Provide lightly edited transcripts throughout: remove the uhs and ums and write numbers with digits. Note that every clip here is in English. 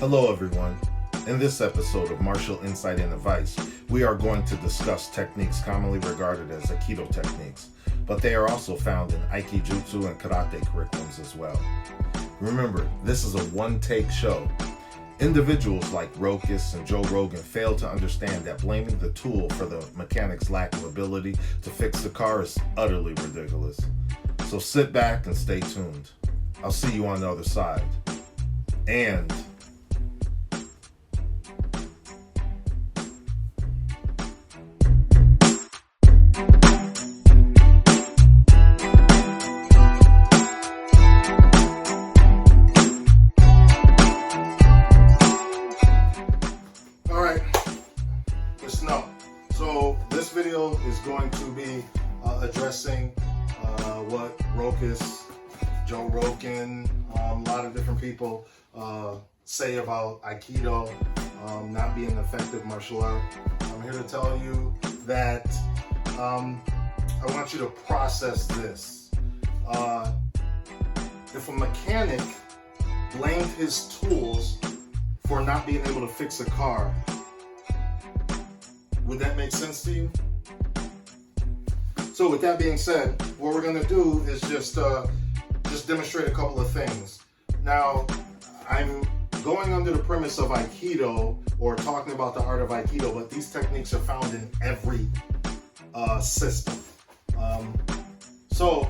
Hello everyone. In this episode of Martial Insight and Advice, we are going to discuss techniques commonly regarded as Aikido techniques, but they are also found in Aiki-Jutsu and Karate curriculums as well. Remember, this is a one-take show. Individuals like Rokas and Joe Rogan fail to understand that blaming the tool for the mechanic's lack of ability to fix the car is utterly ridiculous. So sit back and stay tuned. I'll see you on the other side. And so this video is going to be addressing what Rokas, Joe Rogan, a lot of different people say about Aikido not being an effective martial art. I'm here to tell you that I want you to process this. If a mechanic blamed his tools for not being able to fix a car, would that make sense to you? So with that being said, what we're going to do is just demonstrate a couple of things. Now, I'm going under the premise of Aikido, or talking about the art of Aikido, but these techniques are found in every system. So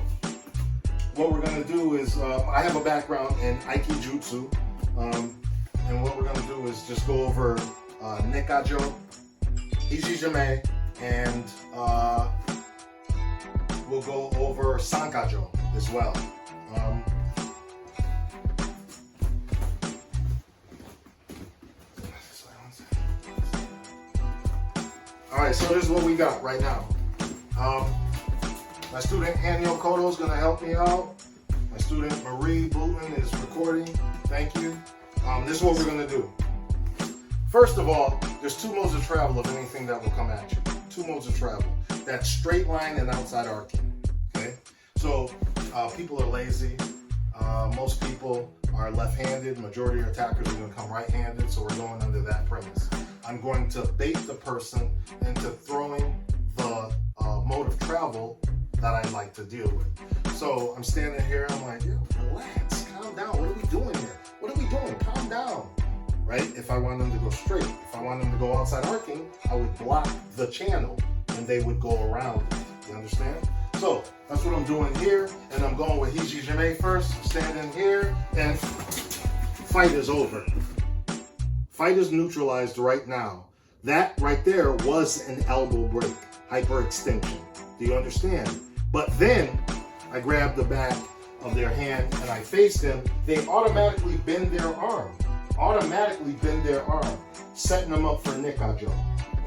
what we're going to do is, I have a background in Aiki-Jutsu, and what we're going to do is just go over Nikkajo, Hiji-Jime, and we'll go over Sankajo as well. Alright, so this is what we got right now. My student Hanyo Koto is going to help me out. My student Marie Booten is recording. Thank you. This is what we're going to do. First of all, there's two modes of travel of anything that will come at you. Two modes of travel. That's straight line and outside arcing. Okay? So, people are lazy. Most people are left-handed. Majority of attackers are going to come right-handed, so we're going under that premise. I'm going to bait the person into throwing the mode of travel that I like to deal with. So, I'm standing here, I'm like, yo, relax, calm down. What are we doing here? What are we doing? Calm down. Right? If I want them to go straight, if I want them to go outside arcing, I would block the channel and they would go around it. You understand? So that's what I'm doing here, and I'm going with Hiji-Jime first. I'm standing here, and fight is over. Fight is neutralized right now. That right there was an elbow break, hyperextension. Do you understand? But then I grab the back of their hand and I face them. They automatically bend their arm. Setting them up for Nikkajo.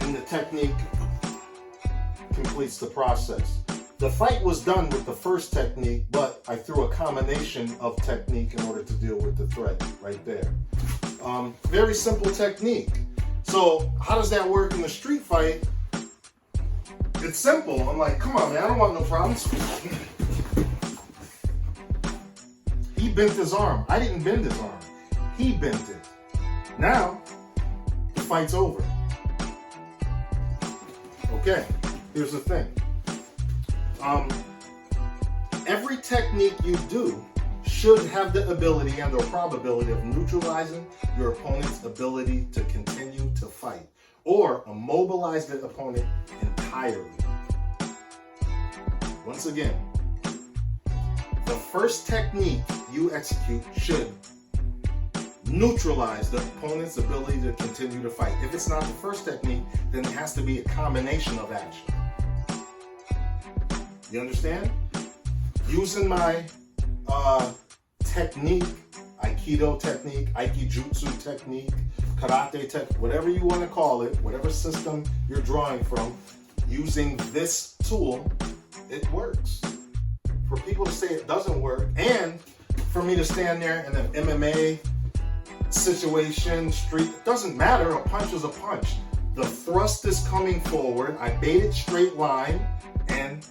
And the technique completes the process. The fight was done with the first technique, but I threw a combination of technique in order to deal with the threat right there. Very simple technique. So how does that work in the street fight? It's simple. I'm like, come on, man, I don't want no problems. He bent his arm. I didn't bend his arm. He bent it. Now, the fight's over. Okay, here's the thing. Every technique you do should have the ability and or probability of neutralizing your opponent's ability to continue to fight, or immobilize the opponent entirely. Once again, the first technique you execute should neutralize the opponent's ability to continue to fight. If it's not the first technique, then it has to be a combination of action. You understand? Using my technique, Aikido technique, Aiki-Jutsu technique, Karate technique, whatever you want to call it, whatever system you're drawing from, using this tool, it works. For people to say it doesn't work, and for me to stand there in an MMA situation, street, it doesn't matter, a punch is a punch. The thrust is coming forward, I bait it straight line, and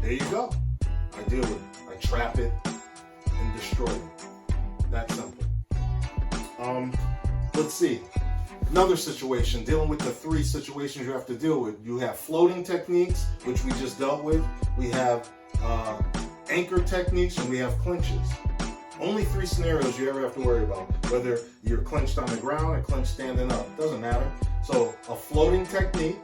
there you go. I deal with it. I trap it and destroy it. That simple. let's see. Another situation, dealing with the 3 situations you have to deal with. You have floating techniques, which we just dealt with. We have anchor techniques, and we have clinches. Only 3 scenarios you ever have to worry about. Whether you're clinched on the ground or clinched standing up. Doesn't matter. So a floating technique.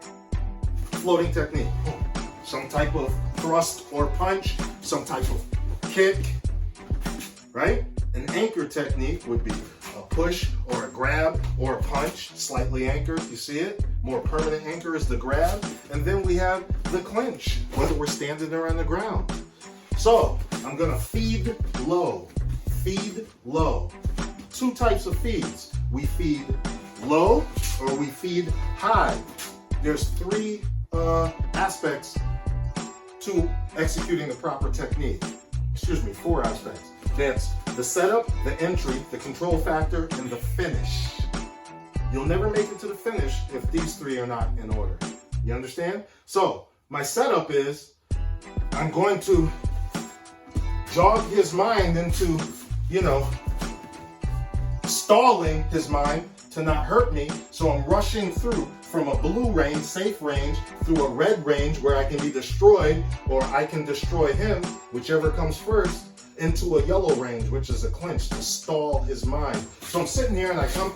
Some type of thrust or punch. Some type of kick. Right? An anchor technique would be a push or a grab or a punch, slightly anchored, you see it? More permanent anchor is the grab. And then we have the clinch, whether we're standing there on the ground. So, I'm gonna feed low. 2 types of feeds. We feed low or we feed high. There's 3 aspects to executing the proper technique. 4 aspects. That's the setup, the entry, the control factor, and the finish. You'll never make it to the finish if these 3 are not in order. You understand? So, my setup is, I'm going to jog his mind into, stalling his mind to not hurt me. So I'm rushing through from a blue range, safe range, through a red range where I can be destroyed, or I can destroy him, whichever comes first, into a yellow range, which is a clinch to stall his mind. So I'm sitting here and I come,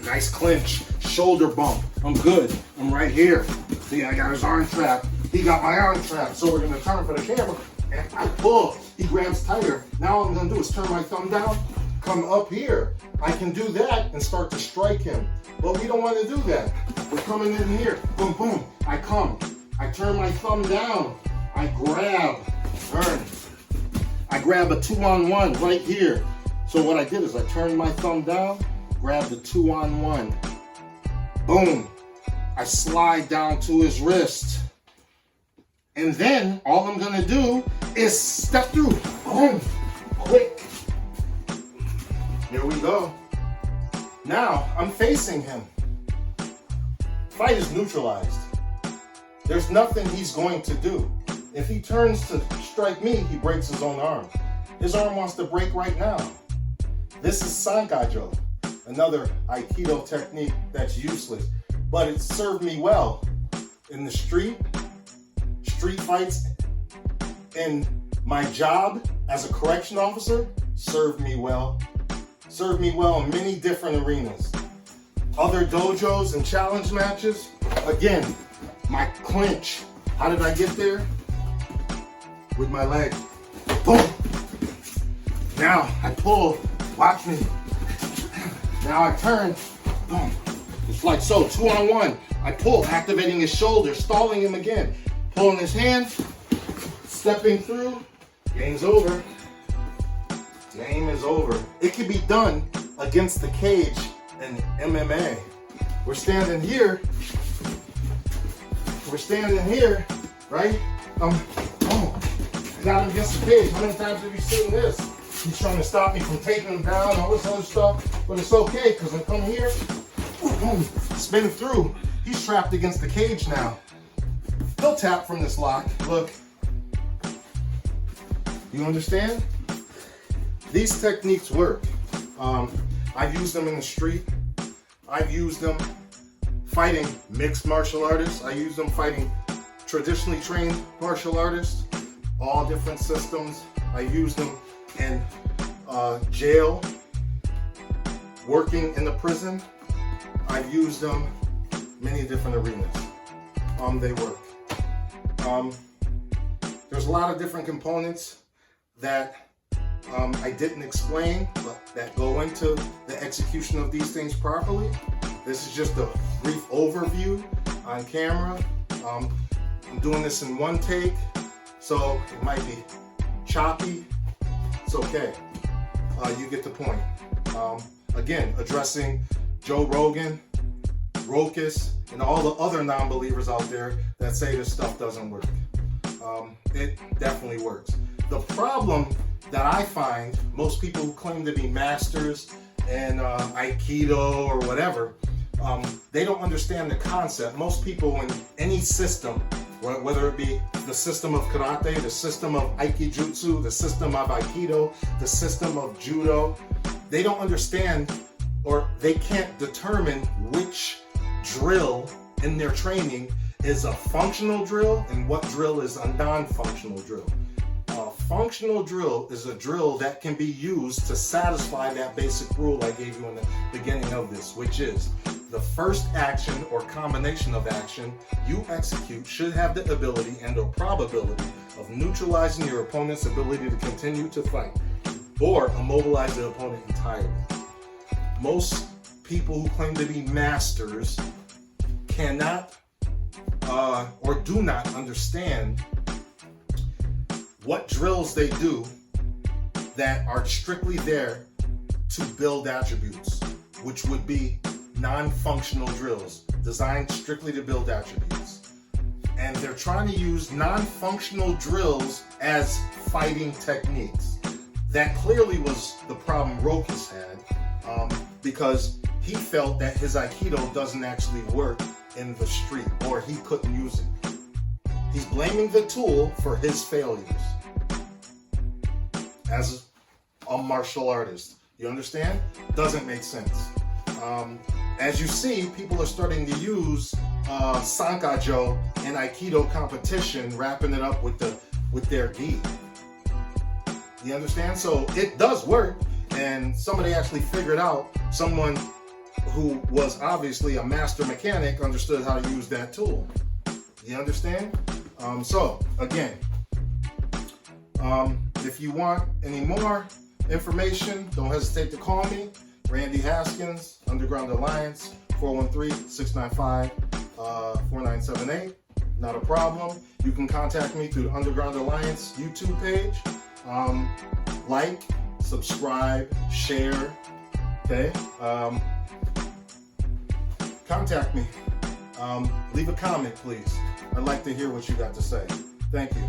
nice clinch, shoulder bump. I'm good. I'm right here. See, I got his arm trap. He got my arm trap. So we're gonna turn for the camera and I pull. He grabs tighter. Now all I'm gonna do is turn my thumb down, come up here. I can do that and start to strike him. But we don't want to do that. We're coming in here. Boom, boom. I come. I turn my thumb down. I grab. Turn. I grab a 2-on-1 right here. So what I did is I turned my thumb down, grabbed the 2-on-1. Boom. I slide down to his wrist. And then all I'm gonna do is step through. Boom. Quick. Here we go. Now I'm facing him. Fight is neutralized. There's nothing he's going to do. If he turns to strike me, he breaks his own arm. His arm wants to break right now. This is Sankajo, another Aikido technique that's useless, but it served me well in the street fights, and my job as a correction officer served me well. Served me well in many different arenas. Other dojos and challenge matches, again, my clinch. How did I get there? With my leg. Boom! Now I pull, watch me. Now I turn, boom. It's like so, 2-on-1. I pull, activating his shoulder, stalling him again. Pulling his hand, stepping through, game's over. Game is over. It can be done against the cage in MMA. We're standing here, right? Got him against the cage. How many times have you seen this? He's trying to stop me from taking him down, all this other stuff, but it's okay, because I come here, boom, spin through. He's trapped against the cage now. He'll tap from this lock. Look. You understand? These techniques work. I've used them in the street. I've used them fighting mixed martial artists. I use them fighting traditionally trained martial artists. All different systems. I use them in jail, working in the prison. I've used them many different arenas. They work. There's a lot of different components that I didn't explain, but that go into the execution of these things properly. This is just a brief overview on camera. I'm doing this in one take, so it might be choppy. It's okay. You get the point. Again, addressing Joe Rogan, Rokas, and all the other non-believers out there that say this stuff doesn't work. It definitely works. The problem that I find, most people who claim to be masters in Aikido or whatever, they don't understand the concept. Most people in any system, whether it be the system of Karate, the system of Aiki-Jutsu, the system of Aikido, the system of Judo, they don't understand or they can't determine which drill in their training is a functional drill and what drill is a non-functional drill. A functional drill is a drill that can be used to satisfy that basic rule I gave you in the beginning of this, which is the first action or combination of action you execute should have the ability and or probability of neutralizing your opponent's ability to continue to fight or immobilize the opponent entirely. Most people who claim to be masters cannot or do not understand what drills they do that are strictly there to build attributes, which would be non-functional drills designed strictly to build attributes. And they're trying to use non-functional drills as fighting techniques. That clearly was the problem Rokas had, because he felt that his Aikido doesn't actually work in the street, or he couldn't use it. He's blaming the tool for his failures as a martial artist. You understand? Doesn't make sense. As you see, people are starting to use Sankajo in Aikido competition, wrapping it up with their gi. You understand? So it does work, and somebody actually figured out, someone who was obviously a master mechanic understood how to use that tool. You understand? So again, if you want any more information, don't hesitate to call me. Randy Haskins, Underground Alliance, 413-695-4978. Not a problem. You can contact me through the Underground Alliance YouTube page. Like, subscribe, share. Okay. Contact me. Leave a comment, please. I'd like to hear what you got to say. Thank you.